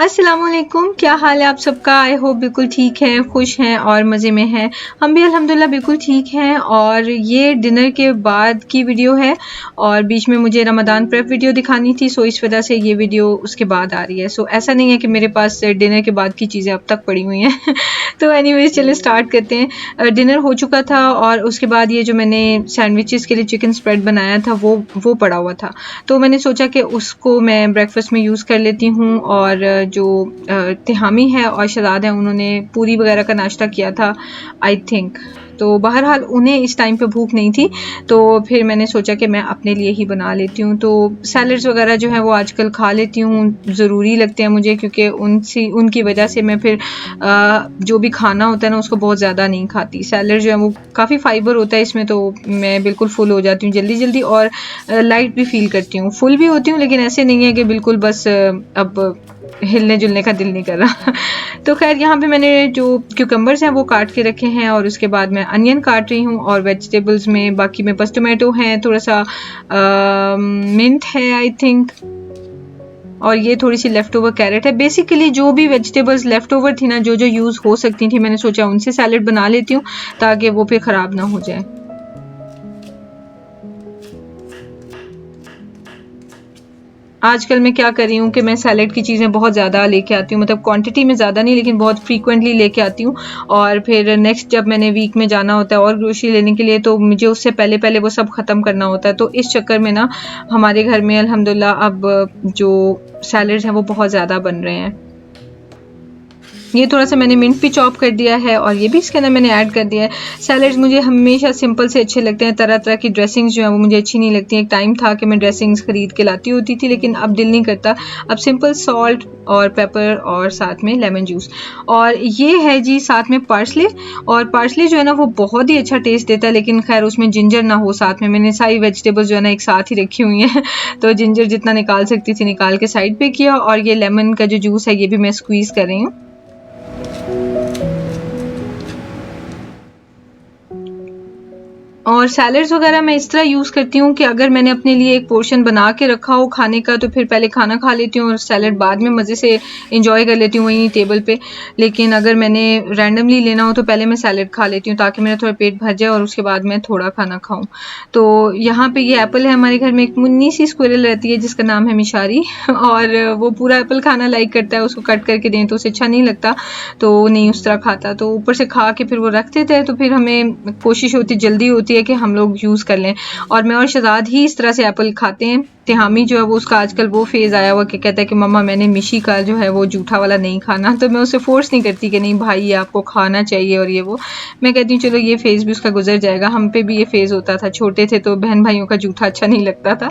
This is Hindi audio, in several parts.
अस्सलामुअलैकुम, क्या हाल है आप सबका। आई होप बिल्कुल ठीक है, खुश हैं और मज़े में हैं। हम भी अल्हम्दुलिल्लाह बिल्कुल ठीक हैं। और ये डिनर के बाद की वीडियो है और बीच में मुझे रमज़ान प्रेप वीडियो दिखानी थी, सो इस वजह से ये वीडियो उसके बाद आ रही है। सो ऐसा नहीं है कि मेरे पास डिनर के बाद की चीज़ें अब तक पड़ी हुई हैं तो एनीवेज चले स्टार्ट करते हैं। डिनर हो चुका था और उसके बाद ये जो मैंने सैंडविचेस के लिए चिकन स्प्रेड बनाया था वो पड़ा हुआ था, तो मैंने सोचा कि उसको मैं ब्रेकफास्ट में यूज़ कर लेती हूँ। और जो तिहामी है और शहजाद है, उन्होंने पूरी वगैरह का नाश्ता किया था आई थिंक। तो बहरहाल उन्हें इस टाइम पे भूख नहीं थी, तो फिर मैंने सोचा कि मैं अपने लिए ही बना लेती हूँ। तो सैलड्स वगैरह जो है वो आजकल खा लेती हूँ, ज़रूरी लगते हैं मुझे, क्योंकि उनकी वजह से मैं फिर जो भी खाना होता है ना उसको बहुत ज़्यादा नहीं खाती। सैलड जो है वो काफ़ी फाइबर होता है इसमें, तो मैं बिल्कुल फुल हो जाती हूँ जल्दी जल्दी और लाइट भी फील करती हूँ। फुल भी होती हूँ, लेकिन ऐसे नहीं है कि बिल्कुल बस अब हिलने जुलने का दिल नहीं कर रहा तो खैर यहाँ पे मैंने जो क्यूकम्बर्स हैं वो काट के रखे हैं और उसके बाद मैं अनियन काट रही हूँ। और वेजिटेबल्स में बाकी में बस टोमेटो हैं, थोड़ा सा मिंट है आई थिंक, और ये थोड़ी सी लेफ्ट ओवर कैरेट है। बेसिकली जो भी वेजिटेबल्स लेफ्ट ओवर थी ना, जो जो यूज़ हो सकती थी, मैंने सोचा उनसे सैलेड बना लेती हूँ ताकि वो फिर ख़राब ना हो जाए। आजकल मैं क्या कर रही हूँ कि मैं सैलेड की चीज़ें बहुत ज़्यादा लेके आती हूँ, मतलब क्वांटिटी में ज़्यादा नहीं लेकिन बहुत फ्रीक्वेंटली लेके आती हूँ। और फिर नेक्स्ट जब मैंने वीक में जाना होता है और ग्रोसरी लेने के लिए, तो मुझे उससे पहले पहले वो सब ख़त्म करना होता है। तो इस चक्कर में ना हमारे घर में अल्हम्दुलिल्लाह अब जो सैलेड्स हैं वो बहुत ज़्यादा बन रहे हैं। ये थोड़ा सा मैंने मिंट भी चॉप कर दिया है और ये भी इसके अंदर मैंने ऐड कर दिया है। सैलेड्स मुझे हमेशा सिंपल से अच्छे लगते हैं, तरह तरह की ड्रेसिंग्स जो है वो मुझे अच्छी नहीं लगती। एक टाइम था कि मैं ड्रेसिंग्स खरीद के लाती होती थी, लेकिन अब दिल नहीं करता। अब सिंपल सॉल्ट और पेपर और साथ में लेमन जूस। और ये है जी साथ में पार्सले, और पार्सले जो है ना वो बहुत ही अच्छा टेस्ट देता है, लेकिन खैर उसमें जिंजर ना हो साथ में। मैंने सारी वेजिटेबल्स जो है ना एक साथ ही रखी हुई हैं तो जिंजर जितना निकाल सकती थी निकाल के साइड पे किया। और ये लेमन का जो जूस है ये भी मैं स्क्वीज़ कर रही हूँ। और सैलड्स वगैरह मैं इस तरह यूज़ करती हूँ कि अगर मैंने अपने लिए एक पोर्शन बना के रखा हो खाने का, तो फिर पहले खाना खा लेती हूँ और सैलड बाद में मज़े से इंजॉय कर लेती हूँ वहीं टेबल पे। लेकिन अगर मैंने रैंडमली लेना हो तो पहले मैं सैलड खा लेती हूँ ताकि मेरा थोड़ा पेट भर जाए और उसके बाद मैं थोड़ा खाना खाऊँ। तो यहाँ पे ये एप्पल है, हमारे घर में एक मुन्नी सी स्क्विरल रहती है जिसका नाम है मिशारी और वो पूरा एप्पल खाना लाइक करता है, उसको कट करके दें तो उसे अच्छा नहीं लगता, तो नहीं उस तरह खाता। तो ऊपर से खा के फिर वो रख देते हैं, तो फिर हमें कोशिश होती जल्दी होती है कि हम लोग यूज़ कर लें। और मैं और शहजाद ही इस तरह से एप्पल खाते हैं। तिहामी जो है वो उसका आजकल वो फेज़ आया हुआ कि कहता है कि मम्मा मैंने मिशी का जो है वो जूठा वाला नहीं खाना, तो मैं उसे फोर्स नहीं करती कि नहीं भाई ये आपको खाना चाहिए और ये वो। मैं कहती हूँ चलो ये फेज़ भी उसका गुजर जाएगा। हम पे भी ये फेज़ होता था, छोटे थे तो बहन भाइयों का जूठा अच्छा नहीं लगता था।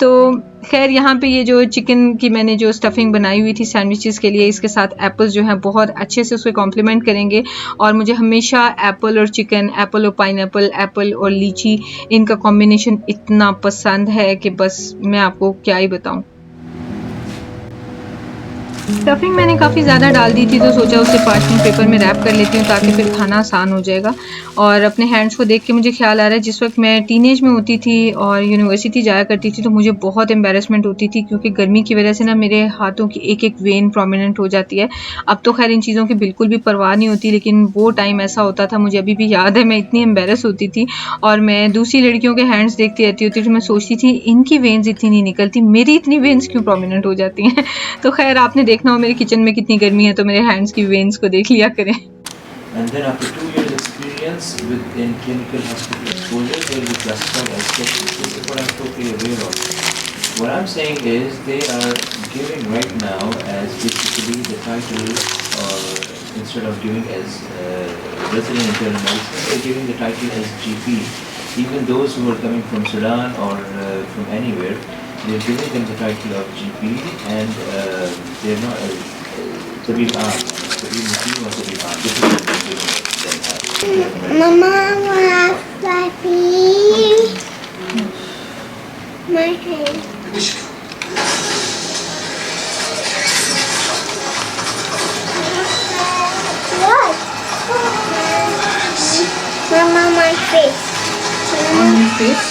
तो खैर यहाँ पे ये जो चिकन की मैंने जो स्टफिंग बनाई हुई थी सैंडविचेस के लिए, इसके साथ एप्पल्स जो हैं बहुत अच्छे से उसको कॉम्प्लीमेंट करेंगे। और मुझे हमेशा एप्पल और चिकन, एप्पल और पाइनएप्पल, एप्पल और लीची, इनका कॉम्बिनेशन इतना पसंद है कि बस मैं आपको क्या ही बताऊँ। स्टफिंग मैंने काफ़ी ज़्यादा डाल दी थी, तो सोचा उसे पार्चमेंट पेपर में रैप कर लेती हूँ ताकि फिर खाना आसान हो जाएगा। और अपने हैंड्स को देख के मुझे ख्याल आ रहा है, जिस वक्त मैं टीनेज में होती थी और यूनिवर्सिटी जाया करती थी तो मुझे बहुत एम्बेरसमेंट होती थी, क्योंकि गर्मी की वजह से ना मेरे हाथों की एक एक वेन प्रोमिनेंट हो जाती है। अब तो खैर इन चीज़ों की बिल्कुल भी परवाह नहीं होती, लेकिन वो टाइम ऐसा होता था, मुझे अभी भी याद है। मैं इतनी एम्बेरस होती थी और मैं दूसरी लड़कियों के हैंड्स देखती रहती होती थी, मैं सोचती थी इनकी वेन्स इतनी नहीं निकलती, मेरी इतनी वेन्स क्यों प्रोमिनेंट हो जाती हैं तो खैर आपने देखना हो मेरे किचन में कितनी गर्मी है, तो मेरे हैंड्स की वेन्स को देख लिया करें। And then after 2 years experience within clinical hospital exposure, they will be classified as septic. This is what I'm totally aware of. What I'm saying is they are giving right now as basically the title, or instead of giving as resident internal medicine, they're giving the title as GP. Even those who are coming from Sudan or from anywhere, they're giving them the title of GP, and they're not Tabib Aam. Tabib Mukim or Tabib Aam. This is what they're giving them. Mama was happy. My hand. What? Mama, my face. On your face.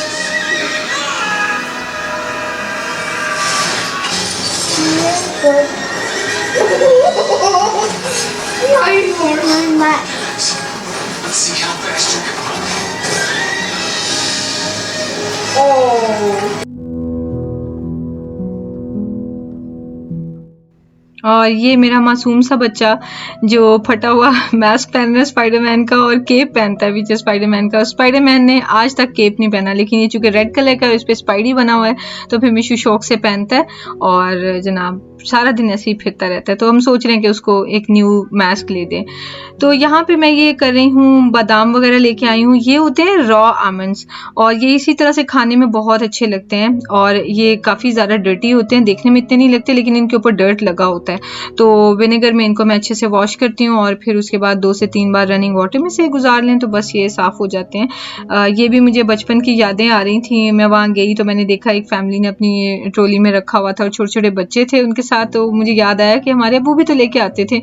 Good. One more. Let's see how fast you can run. और ये मेरा मासूम सा बच्चा जो फटा हुआ मास्क पहन रहा है स्पाइडरमैन का और केप पहनता है पीछे स्पाइडरमैन का। स्पाइडरमैन ने आज तक केप नहीं पहना, लेकिन ये चूंकि रेड कलर का है, इस पे स्पाइडी बना हुआ है, तो फिर मिशु शौक से पहनता है और जनाब सारा दिन ऐसे ही फिरता रहता है। तो हम सोच रहे हैं कि उसको एक न्यू मास्क ले दें। तो यहाँ पे मैं ये कर रही हूँ, बादाम वगैरह लेके आई हूँ। ये होते हैं रॉ आमंड्स और ये इसी तरह से खाने में बहुत अच्छे लगते हैं और ये काफ़ी ज़्यादा डर्टी होते हैं, देखने में इतने नहीं लगते लेकिन इनके ऊपर डर्ट लगा होता है। तो विनेगर में इनको मैं अच्छे से वॉश करती हूँ और फिर उसके बाद 2 से 3 बार रनिंग वाटर में से गुजार लें तो बस ये साफ़ हो जाते हैं। ये भी मुझे बचपन की यादें आ रही थी। मैं वहाँ गई तो मैंने देखा एक फैमिली ने अपनी ट्रॉली में रखा हुआ था और छोटे छोटे बच्चे थे उनके साथ। तो मुझे याद आया कि हमारे अब्बू भी तो लेके आते थे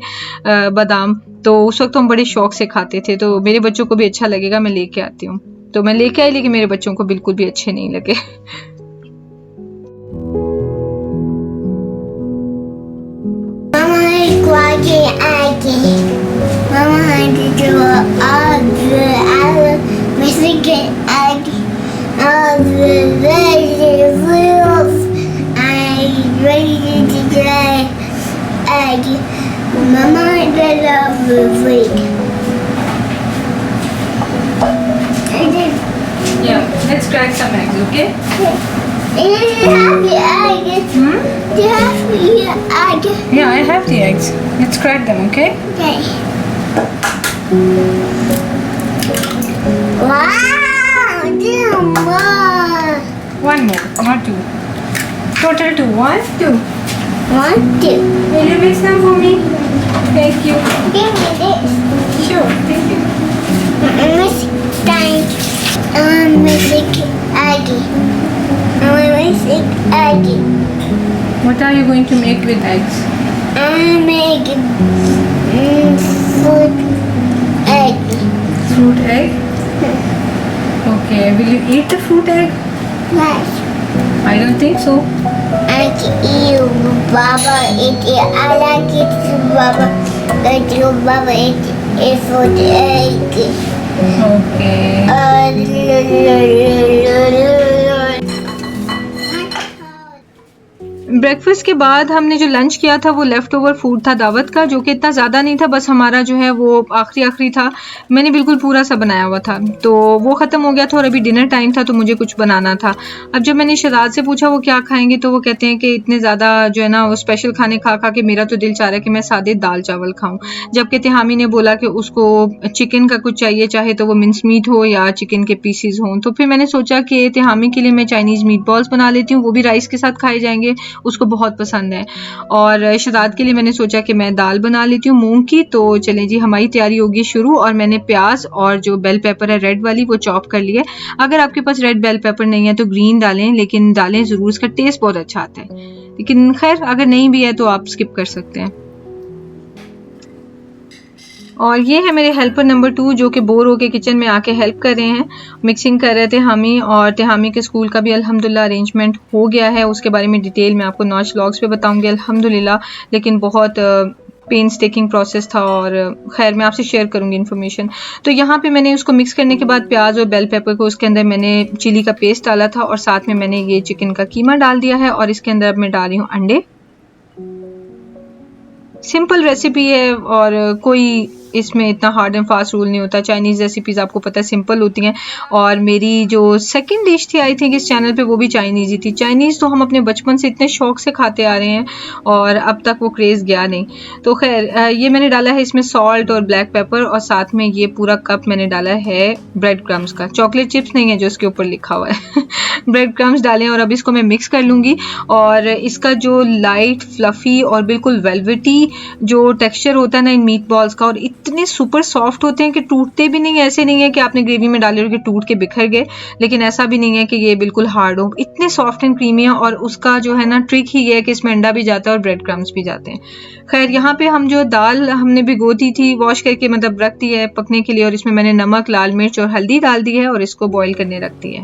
बादाम, तो उस वक्त हम बड़े शौक से खाते थे। तो मेरे बच्चों को भी अच्छा लगेगा, मैं लेके आती हूँ। तो मैं लेके आई लेकिन मेरे बच्चों को बिल्कुल भी अच्छे नहीं लगे। Mama had to do all the Mexican egg, all the vegetables. I ready to try egg. Mama did love the week. Yeah, let's crack some eggs, okay? And you have the egg. You have the egg. Yeah, I have the eggs. Let's crack them, okay? Okay. Wow! Two more. One more, not 2. Total 2. 1, 2. 1, 2. Will you mix them for me? Thank you. Give me this. Sure, thank you. Miss Thank. Miss Aggie. Miss Aggie. What are you going to make with eggs? I make fruit egg. Fruit egg? Okay, will you eat the fruit egg? Yes. I don't think so. I can eat Baba eat it. I like it Baba. Like you Baba eat it fruit egg. Okay. Breakfast के बाद हमने जो लंच किया था वो लेफ्ट ओवर फूड था दावत का, जो कि इतना ज़्यादा नहीं था, बस हमारा जो है वो आखिरी था। मैंने बिल्कुल पूरा सा बनाया हुआ था, तो वो ख़त्म हो गया था और अभी डिनर टाइम था तो मुझे कुछ बनाना था। अब जब मैंने शहजाद से पूछा वो क्या खाएंगे तो वो कहते हैं कि इतने ज़्यादा जो है ना वो स्पेशल खाने खा के मेरा तो दिल चाह रहा है कि मैं सादे दाल चावल खाऊँ। जबकि तिहामी ने बोला कि उसको चिकन का कुछ चाहिए, चाहे तो वो मिन्स मीट हो या चिकन के पीसीज हों। तो फिर मैंने सोचा कि तिहामी के लिए मैं चाइनीज़ मीट बॉल्स बना लेती हूँ, वो भी राइस के साथ खाए जाएंगे, उसको बहुत पसंद है। और शहजाद के लिए मैंने सोचा कि मैं दाल बना लेती हूँ मूंग की। तो चलें जी, हमारी तैयारी होगी शुरू। और मैंने प्याज और जो बेल पेपर है रेड वाली वो चॉप कर लिया है। अगर आपके पास रेड बेल पेपर नहीं है तो ग्रीन डालें, लेकिन डालें ज़रूर, इसका टेस्ट बहुत अच्छा आता है। लेकिन खैर अगर नहीं भी है तो आप स्किप कर सकते हैं। और ये है मेरे हेल्पर नंबर 2 जो कि बोर होके किचन में आके हेल्प कर रहे हैं, मिक्सिंग कर रहे थे हामी। और तिहामी के स्कूल का भी अल्हम्दुलिल्लाह अरेंजमेंट हो गया है, उसके बारे में डिटेल मैं आपको नॉच व्लॉग्स पे बताऊंगी अल्हम्दुलिल्लाह। लेकिन बहुत पेन्स टेकिंग प्रोसेस था और खैर मैं आपसे शेयर करूंगी इन्फॉर्मेशन। तो यहाँ पे मैंने उसको मिक्स करने के बाद प्याज और बेल पेपर को उसके अंदर मैंने चिली का पेस्ट डाला था और साथ में मैंने ये चिकन का कीमा डाल दिया है। और इसके अंदर अब मैं डाल रही हूँ अंडे। सिंपल रेसिपी है और कोई इसमें इतना हार्ड एंड फास्ट रूल नहीं होता। चाइनीज़ रेसिपीज़ आपको पता है सिंपल होती हैं। और मेरी जो सेकंड डिश थी आई थिंक इस चैनल पे वो भी चाइनीज़ ही थी। चाइनीज़ तो हम अपने बचपन से इतने शौक से खाते आ रहे हैं और अब तक वो क्रेज़ गया नहीं। तो खैर ये मैंने डाला है इसमें सॉल्ट और ब्लैक पेपर और साथ में ये पूरा कप मैंने डाला है ब्रेड क्रम्स का। चॉकलेट चिप्स नहीं है जो इसके ऊपर लिखा हुआ है ब्रेड क्रम्स डालें और अब इसको मैं मिक्स कर लूँगी। और इसका जो लाइट फ्लफ़ी और बिल्कुल वेलवेटी जो टेक्स्चर होता है ना इन मीट बॉल्स का, और इतने सुपर सॉफ्ट होते हैं कि टूटते भी नहीं है। ऐसे नहीं है कि आपने ग्रेवी में डाले और कि टूट के बिखर गए, लेकिन ऐसा भी नहीं है कि ये बिल्कुल हार्ड हो। इतने सॉफ्ट एंड क्रीमी है और उसका जो है ना ट्रिक ही ये है कि इसमें अंडा भी जाता है और ब्रेड क्रम्स भी जाते हैं। खैर यहाँ पे हम जो दाल हमने भिगो दी थी वॉश करके मतलब रख दी है पकने के लिए, और इसमें मैंने नमक, लाल मिर्च और हल्दी डाल दी है और इसको बॉईल करने रख दी है।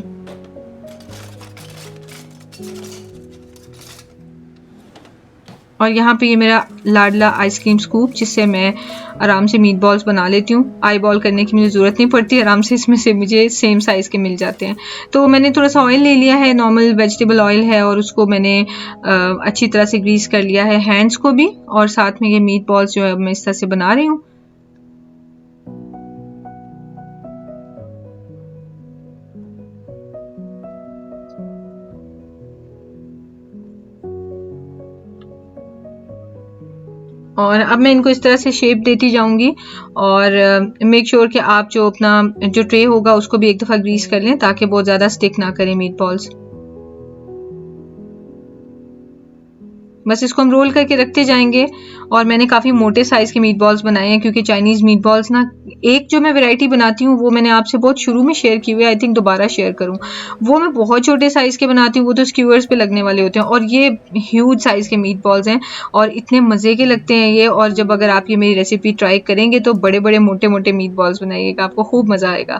और यहाँ पे ये मेरा लाडला आइसक्रीम स्कूप, जिससे मैं आराम से मीट बॉल्स बना लेती हूँ। आई बॉल करने की मुझे ज़रूरत नहीं पड़ती, आराम से इसमें से मुझे सेम साइज़ के मिल जाते हैं। तो मैंने थोड़ा सा ऑयल ले लिया है, नॉर्मल वेजिटेबल ऑयल है, और उसको मैंने अच्छी तरह से ग्रीस कर लिया है हैंड्स को भी, और साथ में ये मीट बॉल्स जो है मैं इस तरह से बना रही हूँ। और अब मैं इनको इस तरह से शेप देती जाऊंगी, और मेक श्योर कि आप जो अपना जो ट्रे होगा उसको भी एक दफ़ा ग्रीस कर लें ताकि बहुत ज़्यादा स्टिक ना करें मीट बॉल्स। बस इसको हम रोल करके रखते जाएंगे। और मैंने काफ़ी मोटे साइज़ के मीट बॉल्स बनाए हैं, क्योंकि चाइनीज़ मीट बॉल्स ना, एक जो मैं वैरायटी बनाती हूँ वो मैंने आपसे बहुत शुरू में शेयर की हुई है, आई थिंक दोबारा शेयर करूँ। वो मैं बहुत छोटे साइज़ के बनाती हूँ, वो तो स्क्यूअर्स पे लगने वाले होते हैं, और ये ह्यूज साइज़ के मीट बॉल्स हैं और इतने मज़े के लगते हैं ये। और जब अगर आप ये मेरी रेसिपी ट्राई करेंगे तो बड़े बड़े मोटे मोटे मीट बॉल्स बनाइएगा, आपको खूब मज़ा आएगा।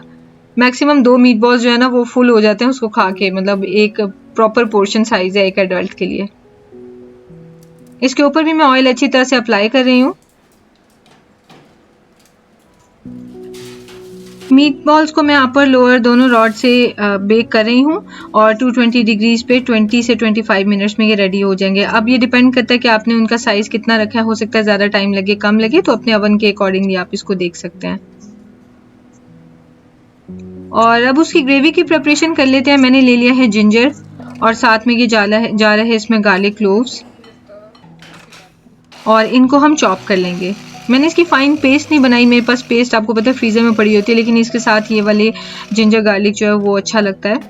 मैक्सिमम 2 मीट बॉल्स जो है ना वो फुल हो जाते हैं उसको खा के, मतलब एक प्रॉपर पोर्शन साइज़ है एक एडल्ट के लिए। इसके ऊपर भी मैं ऑयल अच्छी तरह से अप्लाई कर रही हूँ। मीट बॉल्स को मैं अपर लोअर दोनों रॉड से बेक कर रही हूँ, और 220 डिग्रीज पे 20 से 25 मिनट्स में ये रेडी हो जाएंगे। अब ये डिपेंड करता है कि आपने उनका साइज़ कितना रखा है, हो सकता है ज़्यादा टाइम लगे कम लगे, तो अपने ओवन के अकॉर्डिंगली आप इसको देख सकते हैं। और अब उसकी ग्रेवी की प्रिपरेशन कर लेते हैं। मैंने ले लिया है जिंजर, और साथ में ये जा रहा है इसमें गार्लिक क्लोव्स, और इनको हम चॉप कर लेंगे। मैंने इसकी फाइन पेस्ट नहीं बनाई, मेरे पास पेस्ट आपको पता है फ्रीज़र में पड़ी होती है, लेकिन इसके साथ ये वाले जिंजर गार्लिक जो है वो अच्छा लगता है।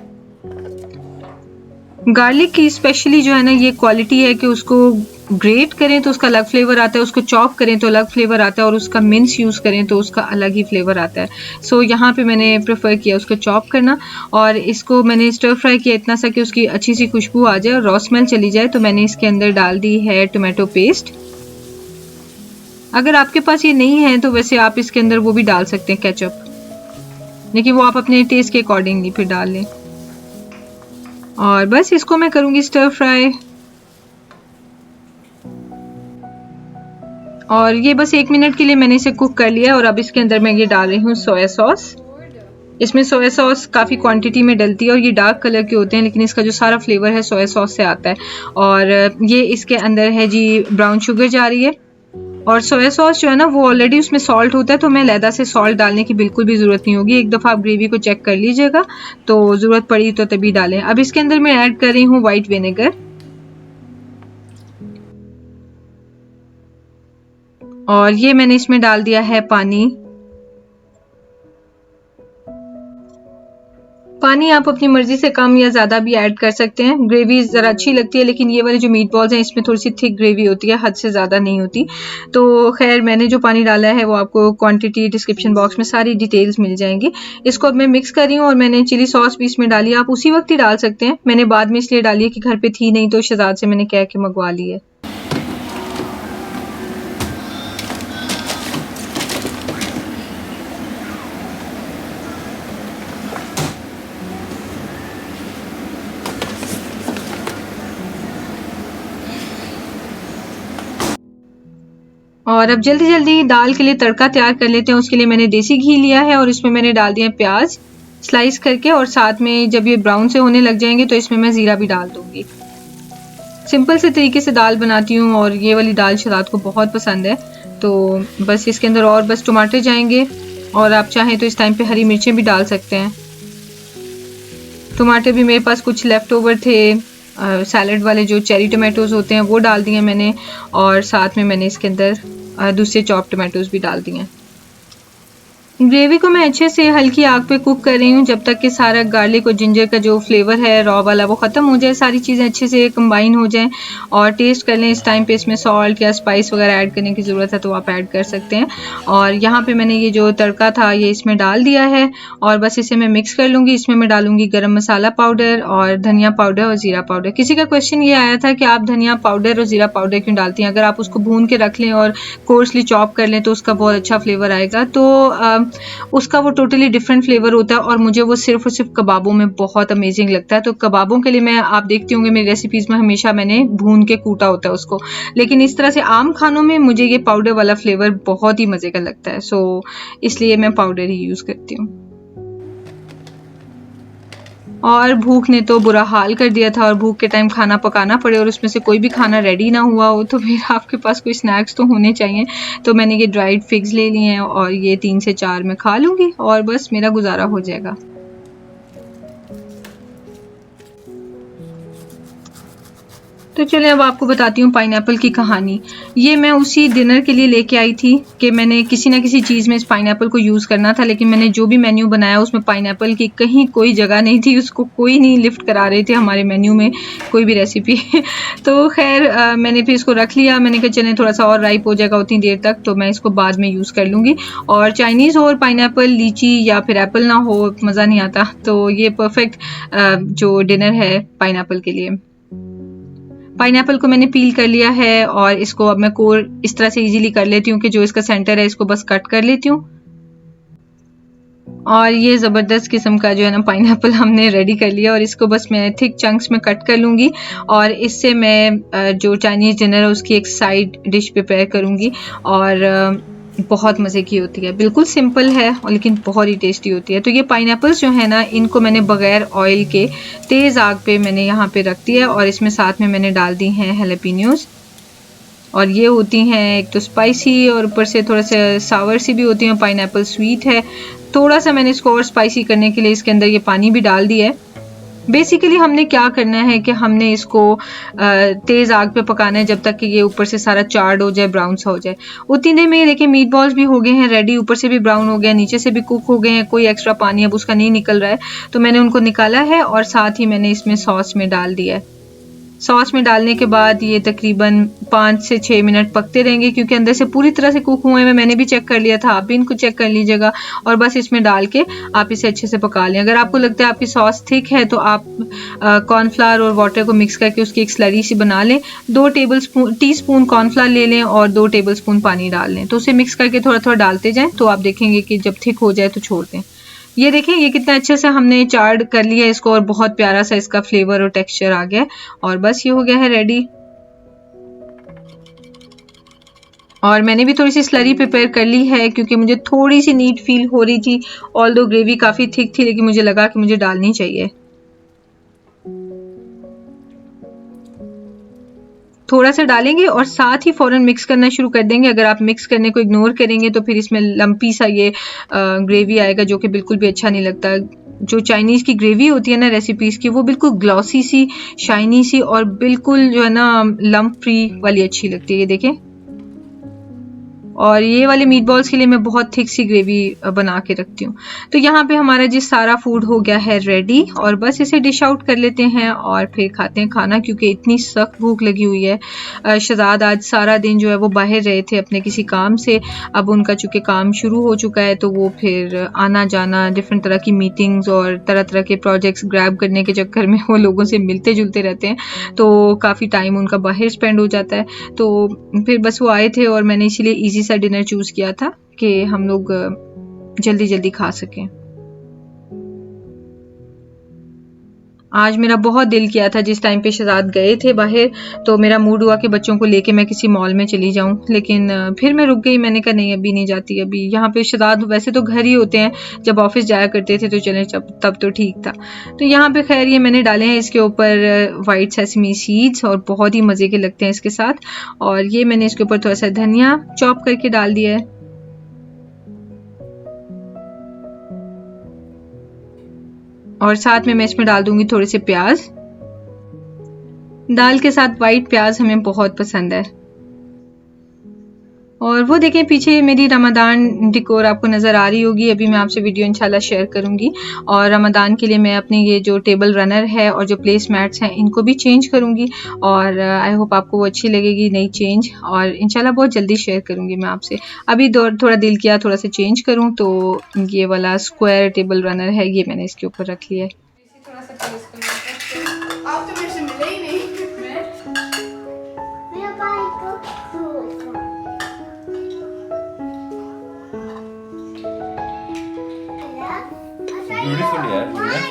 गार्लिक की स्पेशली जो है ना ये क्वालिटी है कि उसको ग्रेट करें तो उसका अलग फ्लेवर आता है, उसको चॉप करें तो अलग फ्लेवर आता है, और उसका मिन्स यूज़ करें तो उसका अलग ही फ्लेवर आता है। सो यहाँ पे मैंने प्रेफर किया उसको चॉप करना, और इसको मैंने स्टर फ्राई किया इतना सा कि उसकी अच्छी सी खुशबू आ जाए और रॉ स्मेल चली जाए। तो मैंने इसके अंदर डाल दी है टोमेटो पेस्ट। अगर आपके पास ये नहीं है तो वैसे आप इसके अंदर वो भी डाल सकते हैं केचप, लेकिन वो आप अपने टेस्ट के अकॉर्डिंगली फिर डाल लें। और बस इसको मैं करूँगी स्टर फ्राई, और ये बस 1 मिनट के लिए मैंने इसे कुक कर लिया। और अब इसके अंदर मैं ये डाल रही हूँ सोया सॉस। इसमें सोया सॉस काफ़ी क्वांटिटी में डलती है, और ये डार्क कलर के होते हैं, लेकिन इसका जो सारा फ्लेवर है सोया सॉस से आता है। और ये इसके अंदर है जी ब्राउन शुगर जा रही है, और सोया सॉस जो है ना वो ऑलरेडी उसमें सॉल्ट होता है, तो मैं लहदा से सॉल्ट डालने की बिल्कुल भी ज़रूरत नहीं होगी। एक दफ़ा आप ग्रेवी को चेक कर लीजिएगा, तो ज़रूरत पड़ी तो तभी डालें। अब इसके अंदर मैं ऐड कर रही हूँ वाइट विनेगर, और ये मैंने इसमें डाल दिया है पानी। पानी आप अपनी मर्जी से कम या ज़्यादा भी ऐड कर सकते हैं। ग्रेवी ज़रा अच्छी लगती है, लेकिन ये वाले जो मीट बॉल्स हैं इसमें थोड़ी सी थिक ग्रेवी होती है, हद से ज़्यादा नहीं होती। तो खैर मैंने जो पानी डाला है वो आपको क्वांटिटी डिस्क्रिप्शन बॉक्स में सारी डिटेल्स मिल जाएंगी। इसको अब मैं मिक्स कर रही हूँ, और मैंने चिली सॉस भी इसमें डाली है। आप उसी वक्त ही डाल सकते हैं, मैंने बाद में इसलिए डाली है कि घर पे थी नहीं, तो शहजाद से मैंने कह के मंगवा ली है। और अब जल्दी जल्दी दाल के लिए तड़का तैयार कर लेते हैं। उसके लिए मैंने देसी घी लिया है, और इसमें मैंने डाल दिया प्याज स्लाइस करके, और साथ में जब ये ब्राउन से होने लग जाएंगे तो इसमें मैं ज़ीरा भी डाल दूंगी। सिंपल से तरीके से दाल बनाती हूँ, और ये वाली दाल शहजाद को बहुत पसंद है। तो बस इसके अंदर और बस टमाटर जाएंगे, और आप चाहें तो इस टाइम पे हरी मिर्चें भी डाल सकते हैं। टमाटर भी मेरे पास कुछ लेफ़्ट ओवर थे, सैलड वाले जो चेरी टमाटोज़ होते हैं वो डाल दिए मैंने, और साथ में मैंने इसके अंदर दूसरे चॉप टमाटोज़ भी डाल दिए। ग्रेवी को मैं अच्छे से हल्की आग पे कुक कर रही हूँ जब तक कि सारा गार्लिक और जिंजर का जो फ्लेवर है रॉ वाला वो ख़त्म हो जाए, सारी चीज़ें अच्छे से कंबाइन हो जाएं। और टेस्ट कर लें इस टाइम पे इसमें सॉल्ट या स्पाइस वगैरह ऐड करने की ज़रूरत है तो आप ऐड कर सकते हैं। और यहाँ पे मैंने ये जो तड़का था ये इसमें डाल दिया है, और बस इसे मैं मिक्स कर लूँगी। इसमें मैं डालूँगी गरम मसाला पाउडर और धनिया पाउडर और ज़ीरा पाउडर। किसी का क्वेश्चन ये आया था कि आप धनिया पाउडर और ज़ीरा पाउडर क्यों डालती हैं, अगर आप उसको भून के रख लें और कोर्सली चॉप कर लें तो उसका बहुत अच्छा फ्लेवर आएगा। तो उसका वो टोटली डिफरेंट फ्लेवर होता है और मुझे वो सिर्फ और सिर्फ कबाबों में बहुत अमेजिंग लगता है। तो कबाबों के लिए मैं, आप देखती होंगे मेरी रेसिपीज़ में हमेशा मैंने भून के कूटा होता है उसको, लेकिन इस तरह से आम खानों में मुझे ये पाउडर वाला फ्लेवर बहुत ही मज़े का लगता है। सो इसलिए मैं पाउडर ही यूज़ करती हूँ। और भूख ने तो बुरा हाल कर दिया था और भूख के टाइम खाना पकाना पड़े और उसमें से कोई भी खाना रेडी ना हुआ हो तो फिर आपके पास कोई स्नैक्स तो होने चाहिए। तो मैंने ये ड्राइड फिग्स ले लिए हैं और ये 3 से 4 मैं खा लूँगी और बस मेरा गुजारा हो जाएगा। तो चलिए अब आपको बताती हूँ पाइनएप्पल की कहानी। ये मैं उसी डिनर के लिए लेके आई थी कि मैंने किसी ना किसी चीज़ में इस पाइनएप्पल को यूज़ करना था, लेकिन मैंने जो भी मेन्यू बनाया उसमें पाइनएप्पल की कहीं कोई जगह नहीं थी, उसको कोई नहीं लिफ्ट करा रहे थे हमारे मेन्यू में कोई भी रेसिपी। तो खैर मैंने फिर इसको रख लिया। मैंने कहा चलें थोड़ा सा और राइप हो जाएगा उतनी देर तक, तो मैं इसको बाद में यूज़ कर लूँगी। और चाइनीज़ हो और पाइनएप्पल, लीची या फिर एप्पल ना हो, मज़ा नहीं आता। तो ये परफेक्ट जो डिनर है पाइनएप्पल के लिए। पाइनएप्पल को मैंने पील कर लिया है और इसको अब मैं कोर इस तरह से इजीली कर लेती हूँ कि जो इसका सेंटर है इसको बस कट कर लेती हूँ। और ये ज़बरदस्त किस्म का जो है ना पाइनएप्पल हमने रेडी कर लिया और इसको बस मैं थिक चंक्स में कट कर लूँगी और इससे मैं जो चाइनीज़ डिनर है उसकी एक साइड डिश प्रिपेयर करूँगी और बहुत मज़े की होती है। बिल्कुल सिंपल है और लेकिन बहुत ही टेस्टी होती है। तो ये पाइनएप्पल्स जो है ना, इनको मैंने बग़ैर ऑयल के तेज़ आग पे मैंने यहाँ पे रख दिया और इसमें साथ में मैंने डाल दी हैं हैलापिनोज़। और ये होती हैं एक तो स्पाइसी और ऊपर से थोड़ा सा सावर सी भी होती हैं। पाइनएप्पल स्वीट है। थोड़ा सा मैंने इसको और स्पाइसी करने के लिए इसके अंदर ये पानी भी डाल दिया है। बेसिकली हमने क्या करना है कि हमने इसको तेज़ आग पे पकाना है जब तक कि ये ऊपर से सारा चार्ड हो जाए, ब्राउन सा हो जाए। उतनी देर में ये देखिए मीट बॉल्स भी हो गए हैं रेडी, ऊपर से भी ब्राउन हो गया, नीचे से भी कुक हो गए हैं, कोई एक्स्ट्रा पानी अब उसका नहीं निकल रहा है। तो मैंने उनको निकाला है और साथ ही मैंने इसमें सॉस में डाल दिया है। सॉस में डालने के बाद ये तकरीबन 5 से 6 मिनट पकते रहेंगे क्योंकि अंदर से पूरी तरह से कुक हुए हैं। मैंने भी चेक कर लिया था, आप भी इनको चेक कर लीजिएगा और बस इसमें डाल के आप इसे अच्छे से पका लें। अगर आपको लगता है आपकी सॉस थिक है तो आप कॉर्नफ्लावर और वाटर को मिक्स करके उसकी एक स्लरी सी बना लें। 2 टीस्पून कॉर्नफ्लावर ले लें और 2 टेबलस्पून पानी डाल लें। तो उसे मिक्स करके थोड़ा थोड़ा डालते जाएँ तो आप देखेंगे कि जब थिक हो जाए तो छोड़ दें। ये देखें ये कितना अच्छे से हमने चार्ड कर लिया इसको और बहुत प्यारा सा इसका फ्लेवर और टेक्सचर आ गया और बस ये हो गया है रेडी। और मैंने भी थोड़ी सी स्लरी प्रिपेयर कर ली है क्योंकि मुझे थोड़ी सी नीट फील हो रही थी। ऑल्दो ग्रेवी काफ़ी थिक थी लेकिन मुझे लगा कि मुझे डालनी चाहिए। थोड़ा सा डालेंगे और साथ ही फ़ौरन मिक्स करना शुरू कर देंगे। अगर आप मिक्स करने को इग्नोर करेंगे तो फिर इसमें लंपी सा ये ग्रेवी आएगा जो कि बिल्कुल भी अच्छा नहीं लगता। जो चाइनीज़ की ग्रेवी होती है ना रेसिपीज़ की, वो बिल्कुल ग्लॉसी सी, शाइनी सी और बिल्कुल जो है ना लंप फ्री वाली अच्छी लगती है। ये देखें। और ये वाले मीट बॉल्स के लिए मैं बहुत थिक सी ग्रेवी बना के रखती हूँ। तो यहाँ पे हमारा जी सारा फूड हो गया है रेडी और बस इसे डिश आउट कर लेते हैं और फिर खाते हैं खाना क्योंकि इतनी सख्त भूख लगी हुई है। शहजाद आज सारा दिन जो है वो बाहर रहे थे अपने किसी काम से। अब उनका चूँकि काम शुरू हो चुका है तो वो फिर आना जाना, डिफरेंट तरह की मीटिंग्स और तरह तरह के प्रोजेक्ट्स ग्रैब करने के चक्कर में वो लोगों से मिलते जुलते रहते हैं। तो काफ़ी टाइम उनका बाहर स्पेंड हो जाता है। तो फिर बस वो आए थे और मैंने इसीलिए ईजी सा डिनर चूज़ किया था कि हम लोग जल्दी जल्दी खा सकें। आज मेरा बहुत दिल किया था जिस टाइम पे शहजाद गए थे बाहर, तो मेरा मूड हुआ कि बच्चों को लेके मैं किसी मॉल में चली जाऊं, लेकिन फिर मैं रुक गई। मैंने कहा नहीं अभी नहीं जाती। अभी यहाँ पे शहजाद वैसे तो घर ही होते हैं, जब ऑफिस जाया करते थे तो चले तब तो ठीक था। तो यहाँ पे खैर ये मैंने डाले हैं इसके ऊपर वाइट सेसमी सीड्स और बहुत ही मज़े के लगते हैं इसके साथ। और ये मैंने इसके ऊपर थोड़ा सा धनिया चॉप करके डाल दिया है और साथ में मैं इसमें डाल दूंगी थोड़े से प्याज। दाल के साथ वाइट प्याज हमें बहुत पसंद है। और वो देखें पीछे मेरी रमदान डिकोर आपको नज़र आ रही होगी। अभी मैं आपसे वीडियो इंशाल्लाह शेयर करूंगी। और रमदान के लिए मैं अपने ये जो टेबल रनर है और जो प्लेस मैट्स हैं इनको भी चेंज करूंगी और आई होप आपको वो अच्छी लगेगी नई चेंज, और इंशाल्लाह बहुत जल्दी शेयर करूंगी मैं आपसे। अभी थोड़ा दिल किया थोड़ा सा चेंज करूँ, तो ये वाला स्क्वायर टेबल रनर है ये मैंने इसके ऊपर रख लिया है। आप तो मेरे से मिले ही नहीं। मेरा भाई को Beautiful यार, Meena.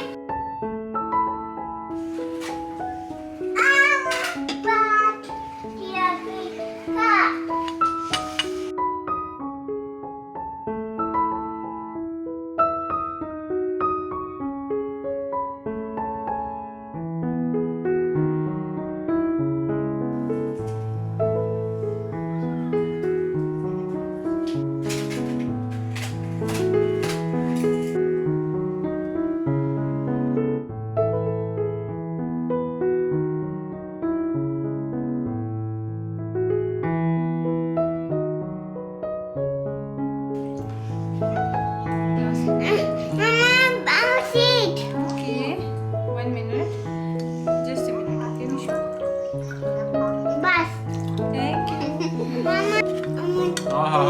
Okay, 1 minute. Just a minute. Okay, Mishu. बस Thank you. मामा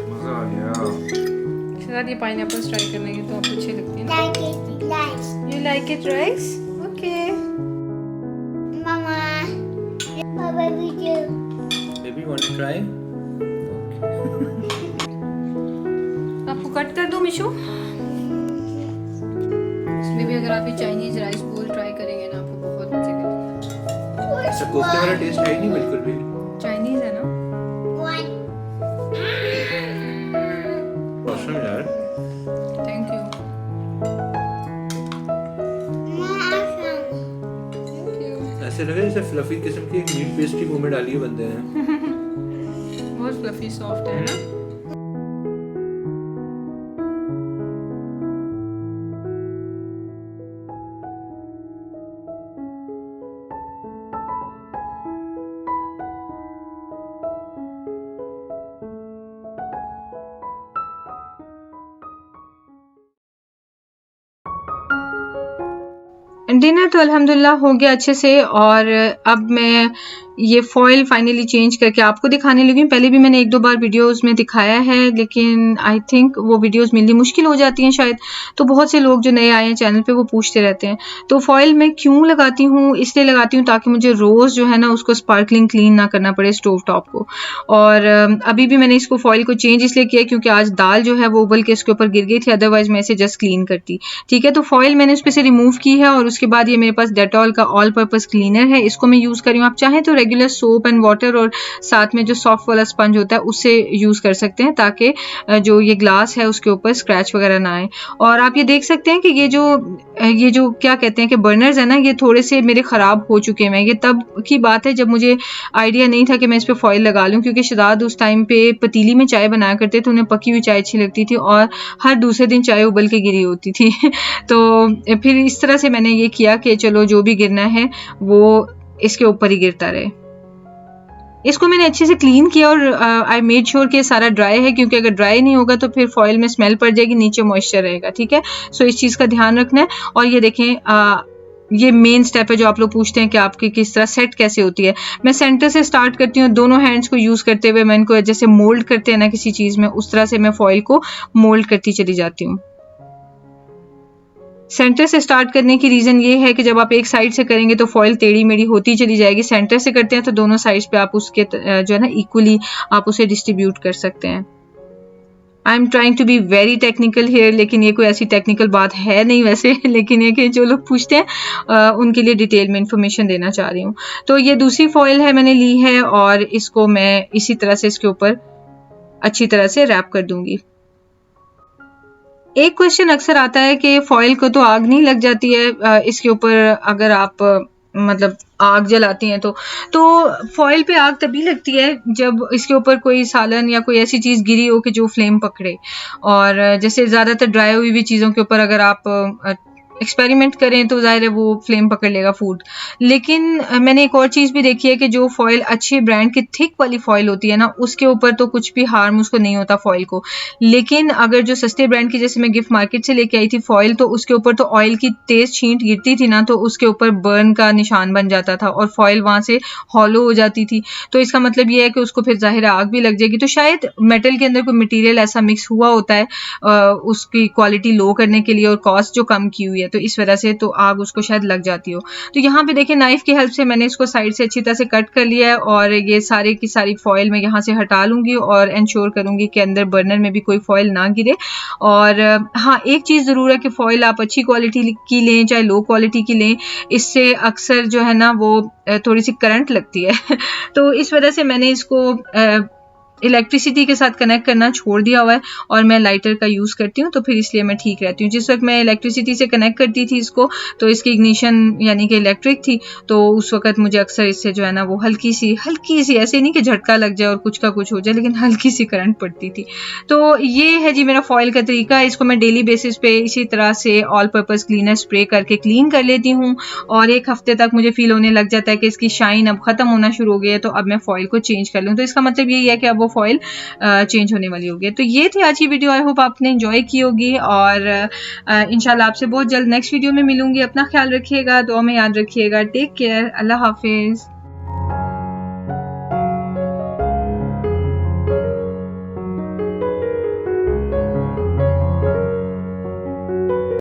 मजा आ गया। शायद ये पाइनएप्पल्स ट्राई करने की तो आपको अच्छी लगती है ना? like it nice You like it, Rex? Okay. Mama Baba video Baby, want to try? आपको कट कर दूं मिशू? इसमें भी अगर आप ये चाइनीज राइस बोल ट्राई करेंगे ना आपको बहुत मजे करेंगे। ऐसा कोफ्ते वाला टेस्ट है ही नहीं बिल्कुल भी। चाइनीज है ना? one Awesome यार। Thank you. Thank you. ऐसे लग रहा है जैसे फ्लफी किस्म की एक मीट पेस्ट्री मुंह में डाली है बंदे ने। बहुत फ्लफी सॉफ्ट है ना? डिनर तो अल्हम्दुलिल्लाह हो गया अच्छे से और अब मैं ये फॉइल फाइनली चेंज करके आपको दिखाने लगी हूँ। पहले भी मैंने 1-2 बार वीडियोस में दिखाया है लेकिन आई थिंक वो वीडियोस मिलनी मुश्किल हो जाती हैं शायद, तो बहुत से लोग जो नए आए हैं चैनल पे वो पूछते रहते हैं। तो फॉइल मैं क्यों लगाती हूँ, इसलिए लगाती हूँ ताकि मुझे रोज़ जो है ना उसको स्पार्कलिंग क्लीन ना करना पड़े स्टोव टॉप को। और अभी भी मैंने इसको फॉइल को चेंज इसलिए किया क्योंकि आज दाल जो है वो उबल के इसके ऊपर गिर गई थी, अदरवाइज मैं इसे जस्ट क्लीन करती। ठीक है, तो फॉइल मैंने उस पर से रिमूव की है और उसके बाद ये मेरे पास डेटॉल का ऑल पर्पस क्लीनर है, इसको मैं यूज़ कर रही हूँ। आप चाहें तो रेगुलर सोप एंड वाटर और साथ में जो सॉफ्ट वाला स्पंज होता है उससे यूज़ कर सकते हैं ताकि जो ये ग्लास है उसके ऊपर स्क्रैच वगैरह ना आए। और आप ये देख सकते हैं कि ये जो क्या कहते हैं कि बर्नर्स है ना, ये थोड़े से मेरे ख़राब हो चुके हैं। ये तब की बात है जब मुझे आइडिया नहीं था कि मैं इस पर फॉइल लगा लूँ, क्योंकि शदाद उस टाइम पे पतीली में चाय बनाया करते थे, उन्हें पकी हुई चाय अच्छी लगती थी और हर दूसरे दिन चाय उबल के गिरी होती थी तो फिर इस तरह से मैंने ये किया कि चलो जो भी गिरना है वो इसके ऊपर ही गिरता रहे। इसको मैंने अच्छे से क्लीन किया और आई मेड श्योर कि सारा ड्राई है, क्योंकि अगर ड्राई नहीं होगा तो फिर फॉइल में स्मेल पड़ जाएगी, नीचे मॉइस्चर रहेगा। ठीक है, सो इस चीज़ का ध्यान रखना है। और ये देखें ये मेन स्टेप है जो आप लोग पूछते हैं कि आपकी किस तरह सेट कैसे होती है। मैं सेंटर से स्टार्ट करती हूँ, दोनों हैंड्स को यूज़ करते हुए मैं इनको जैसे मोल्ड करते हैं ना किसी चीज़ में, उस तरह से मैं फॉइल को मोल्ड करती चली जाती हूँ। सेंटर से स्टार्ट करने की रीज़न ये है कि जब आप एक साइड से करेंगे तो फॉइल टेढ़ी मेढ़ी होती चली जाएगी। सेंटर से करते हैं तो दोनों साइड्स पे आप उसके जो है ना इक्वली आप उसे डिस्ट्रीब्यूट कर सकते हैं। I am trying to be very technical here, लेकिन ये कोई ऐसी टेक्निकल बात है नहीं वैसे, लेकिन ये कि जो लोग पूछते हैं उनके लिए डिटेल में इंफॉर्मेशन देना चाह रही हूँ। तो ये दूसरी फॉइल है मैंने ली है और इसको मैं इसी तरह से इसके ऊपर अच्छी तरह से रैप कर दूंगी। एक क्वेश्चन अक्सर आता है कि फॉइल को तो आग नहीं लग जाती है इसके ऊपर अगर आप मतलब आग जलाती हैं तो फॉइल पे आग तभी लगती है जब इसके ऊपर कोई सालन या कोई ऐसी चीज़ गिरी हो कि जो फ्लेम पकड़े। और जैसे ज़्यादातर ड्राई हुई भी चीज़ों के ऊपर अगर आप एक्सपेरिमेंट करें तो ज़ाहिर है वो फ्लेम पकड़ लेगा फूड। लेकिन मैंने एक और चीज़ भी देखी है कि जो फॉइल अच्छे ब्रांड की थिक वाली फॉइल होती है ना, उसके ऊपर तो कुछ भी हार्म उसको नहीं होता फॉइल को। लेकिन अगर जो सस्ते ब्रांड की, जैसे मैं गिफ्ट मार्केट से लेके आई थी फॉइल, तो उसके ऊपर तो ऑयल की तेज़ छींट गिरती थी ना, तो उसके ऊपर बर्न का निशान बन जाता था और फॉइल वहाँ से हॉलो हो जाती थी। तो इसका मतलब ये है कि उसको फिर ज़ाहिर आग भी लग जाएगी। तो शायद मेटल के अंदर कोई मटीरियल ऐसा मिक्स हुआ होता है उसकी क्वालिटी लो करने के लिए और कॉस्ट जो कम की हुई है। तो इस वजह से तो आग उसको शायद लग जाती हो। तो यहाँ पे देखें नाइफ की हेल्प से मैंने इसको साइड से अच्छी तरह से कट कर लिया है और ये सारे की सारी फॉइल मैं यहाँ से हटा लूँगी और इंश्योर करूँगी कि अंदर बर्नर में भी कोई फॉइल ना गिरे। और हाँ, एक चीज़ ज़रूर है कि फॉइल आप अच्छी क्वालिटी की लें चाहे लो क्वालिटी की लें, इससे अक्सर जो है ना वो थोड़ी सी करंट लगती है तो इस वजह से मैंने इसको इलेक्ट्रिसिटी के साथ कनेक्ट करना छोड़ दिया हुआ है और मैं लाइटर का यूज़ करती हूँ, तो फिर इसलिए मैं ठीक रहती हूँ। जिस वक्त मैं इलेक्ट्रिसिटी से कनेक्ट करती थी इसको, तो इसकी इग्निशन यानी कि इलेक्ट्रिक थी, तो उस वक्त मुझे अक्सर इससे जो है ना वो हल्की सी ऐसे नहीं कि झटका लग जाए और कुछ का कुछ हो जाए, लेकिन हल्की सी करंट पड़ती थी। तो ये है जी मेरा फॉइल का तरीका। इसको मैं डेली बेसिस पे इसी तरह से ऑल पर्पज़ क्लीनर स्प्रे करके क्लीन कर लेती हूँ और एक हफ्ते तक मुझे फील होने लग जाता है कि इसकी शाइन अब ख़त्म होना शुरू हो गई है, तो अब मैं फॉइल को चेंज कर लूँ। तो इसका मतलब यही है कि अब वो फॉइल चेंज होने वाली होगी। तो ये थी आज की वीडियो, आई होप आपने एंजॉय की होगी और इंशाल्लाह आपसे बहुत जल्द नेक्स्ट वीडियो में मिलूंगी। अपना ख्याल रखिएगा, दुआ में याद रखिएगा। टेक केयर, अल्लाह हाफिज़।